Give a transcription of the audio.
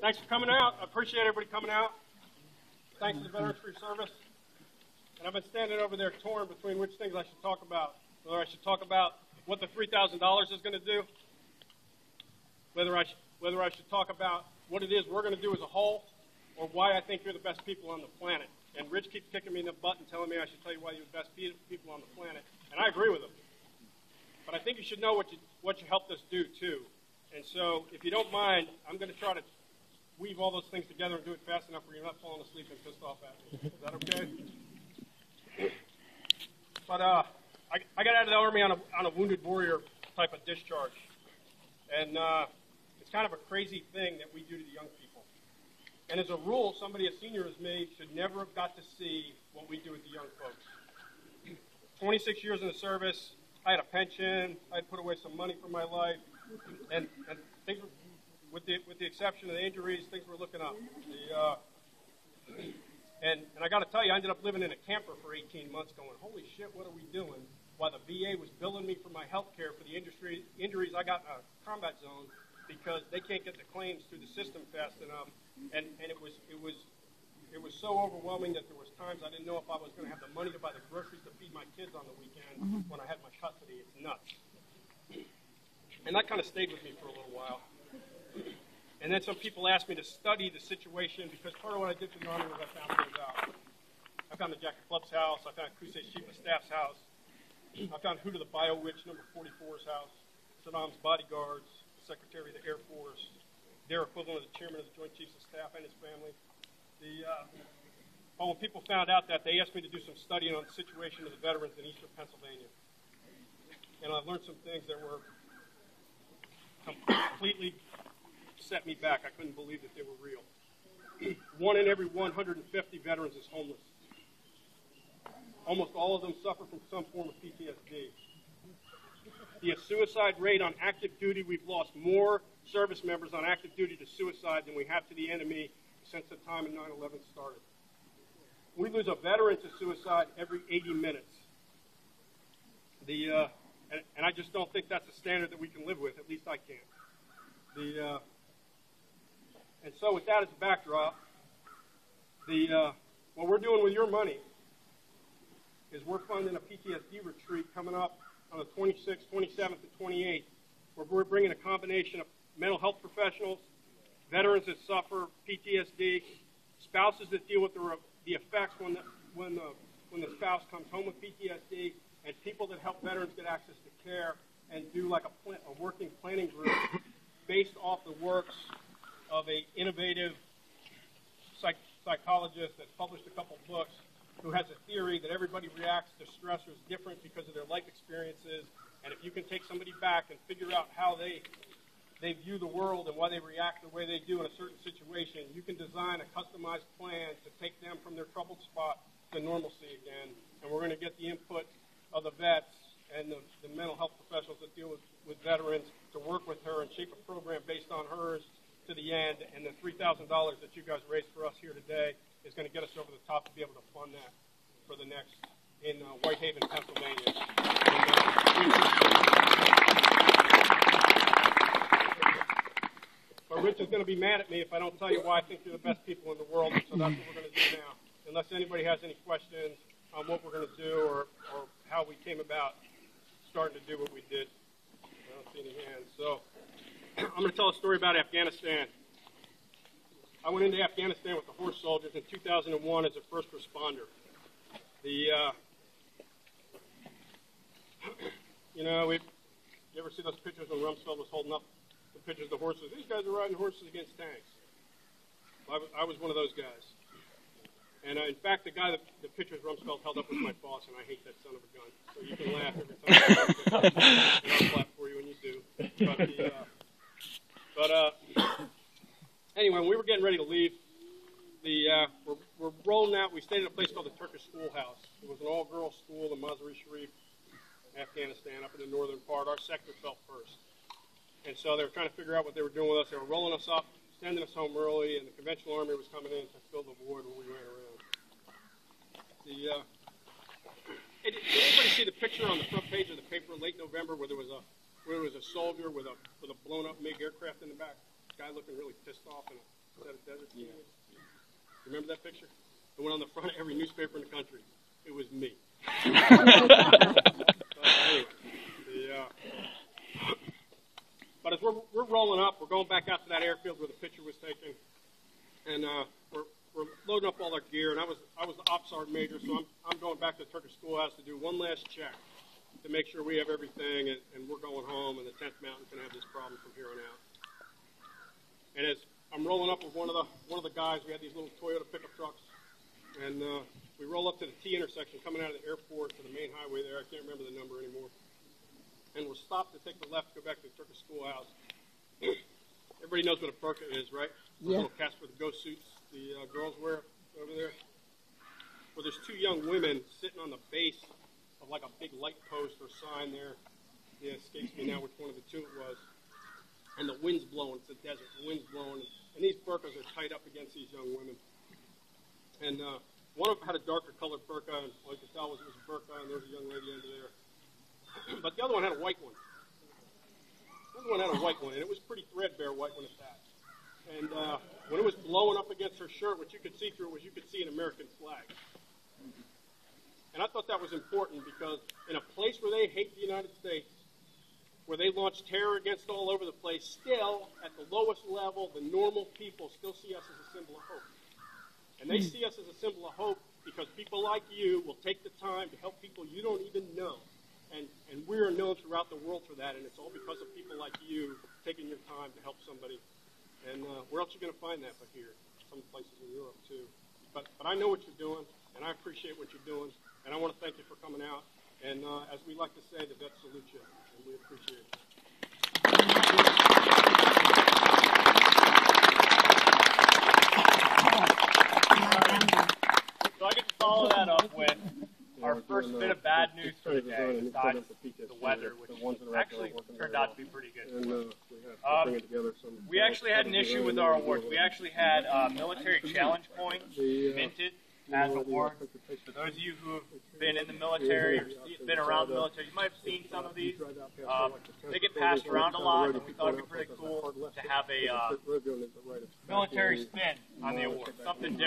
Thanks for coming out. I appreciate everybody coming out. Thanks to the veterans for your service. And I've been standing over there torn between which things I should talk about. Whether I should talk about what the $3,000 is going to do, whether I should talk about what it is we're going to do as a whole, or why I think you're the best people on the planet. And Rich keeps kicking me in the butt and telling me I should tell you why you're the best people on the planet. And I agree with him. But I think you should know what you helped us do, too. And so, if you don't mind, I'm going to try to weave all those things together and do it fast enough where you're not falling asleep and pissed off at me. Is that okay? But I got out of the Army on a wounded warrior type of discharge. And it's kind of a crazy thing that we do to the young people. And as a rule, somebody as senior as me should never have got to see what we do with the young folks. 26 years in the service, I had a pension, I had put away some money for my life, and things were, with the exception of the injuries, things were looking up. And I got to tell you, I ended up living in a camper for 18 months going, holy shit, what are we doing? While the VA was billing me for my health care for the injuries I got in a combat zone because they can't get the claims through the system fast enough. And it was so overwhelming that there was times I didn't know if I was going to have the money to buy the groceries to feed my kids on the weekend when I had my custody. It's nuts. And that kind of stayed with me for a little while. And then some people asked me to study the situation because part of what I did for the Army was I found things out. I found the Jack Club's house. I found Crusade Chief of Staff's house. I found Hoot of the Bio Witch, number 44's house. Saddam's bodyguards, Secretary of the Air Force, their equivalent of the Chairman of the Joint Chiefs of Staff and his family. When people found out that, they asked me to do some studying on the situation of the veterans in eastern Pennsylvania. And I learned some things that were completely set me back. I couldn't believe that they were real. 1 in every 150 veterans is homeless. Almost all of them suffer from some form of PTSD. The suicide rate on active duty, we've lost more service members on active duty to suicide than we have to the enemy since the time 9/11 started. We lose a veteran to suicide every 80 minutes. And I just don't think that's a standard that we can live with. At least I can't. And so with that as a backdrop, what we're doing with your money is we're funding a PTSD retreat coming up on the 26th, 27th, and 28th, where we're bringing a combination of mental health professionals, veterans that suffer PTSD, spouses that deal with the effects when the spouse comes home with PTSD, and people that help veterans get access to care and do like a working planning group based off the works of an innovative psychologist that's published a couple books who has a theory that everybody reacts to stressors different because of their life experiences, and if you can take somebody back and figure out how they view the world and why they react the way they do in a certain situation, you can design a customized plan to take them from their troubled spot to normalcy again. And we're going to get the input of the vets and the mental health professionals that deal with veterans to work with her and shape a program based on hers to the end. And the $3,000 that you guys raised for us here today is going to get us over the top to be able to fund that for the next in Whitehaven, Pennsylvania. But Rich is going to be mad at me if I don't tell you why I think you're the best people in the world, so that's what we're going to do now. Unless anybody has any questions on what we're going to do or how we came about starting to do what we did. I don't see any hands. So I'm going to tell a story about Afghanistan. I went into Afghanistan with the horse soldiers in 2001 as a first responder. You ever see those pictures when Rumsfeld was holding up the pictures of the horses? These guys are riding horses against tanks. I was one of those guys. And in fact, the guy that the pictures Rumsfeld held up was my boss, and I hate that son of a gun. So you can laugh every time I'll clap for you when you do. Anyway, when we were getting ready to leave, we're rolling out. We stayed at a place called the Turkish Schoolhouse. It was an all-girls school in Mazar-i-Sharif, Afghanistan, up in the northern part. Our sector fell first. And so they were trying to figure out what they were doing with us. They were rolling us up, sending us home early, and the conventional army was coming in to fill the void where we ran around. Did anybody see the picture on the front page of the paper in late November where there was a soldier with a blown up MiG aircraft in the back? Guy looking really pissed off in a Is that a desert? Yeah. Remember that picture? It went on the front of every newspaper in the country. It was me. But as we're rolling up, we're going back out to that airfield where the picture was taken, and we're loading up all our gear. And I was the ops sergeant major, so I'm going back to the Turkish schoolhouse to do one last check to make sure we have everything, and we're going home, and the 10th Mountain can have this problem from here on out. And as I'm rolling up with one of the guys, we had these little Toyota pickup trucks, and we roll up to the T intersection coming out of the airport to the main highway there. I can't remember the number anymore. And we're stopped to take the left to go back to the Turkish schoolhouse. Everybody knows what a burqa is, right? The little caps with the ghost suits the girls wear over there. Well, there's two young women sitting on the base of like a big light post or sign there. It escapes me now which one of the two it was. And the wind's blowing. It's a desert. The wind's blowing. And these burqas are tied up against these young women. And one of them had a darker colored burqa, and all you could tell was it was a burqa, and there was a young lady under there. But the other one had a white one. The other one had a white one, and it was pretty threadbare white one at that. And when it was blowing up against her shirt, what you could see through it was you could see an American flag. And I thought that was important because in a place where they hate the United States, where they launch terror against all over the place, still, at the lowest level, the normal people still see us as a symbol of hope. And they see us as a symbol of hope because people like you will take the time to help people you don't even know. And we are known throughout the world for that, and it's all because of people like you taking your time to help somebody. And where else are you going to find that but here? Some places in Europe, too. But I know what you're doing, and I appreciate what you're doing, and I want to thank you for coming out. And as we like to say, the vets salute you, and we appreciate it. So I get to follow that up with our first bit of bad news for the day, besides the weather, which actually turned out to be pretty good. We actually had an issue with our awards. We actually had military challenge points minted as awards. For those of you who have been in the military or been around the military, you might have seen some of these. They get passed around a lot, and we thought it would be pretty cool to have a military spin on the award, something different.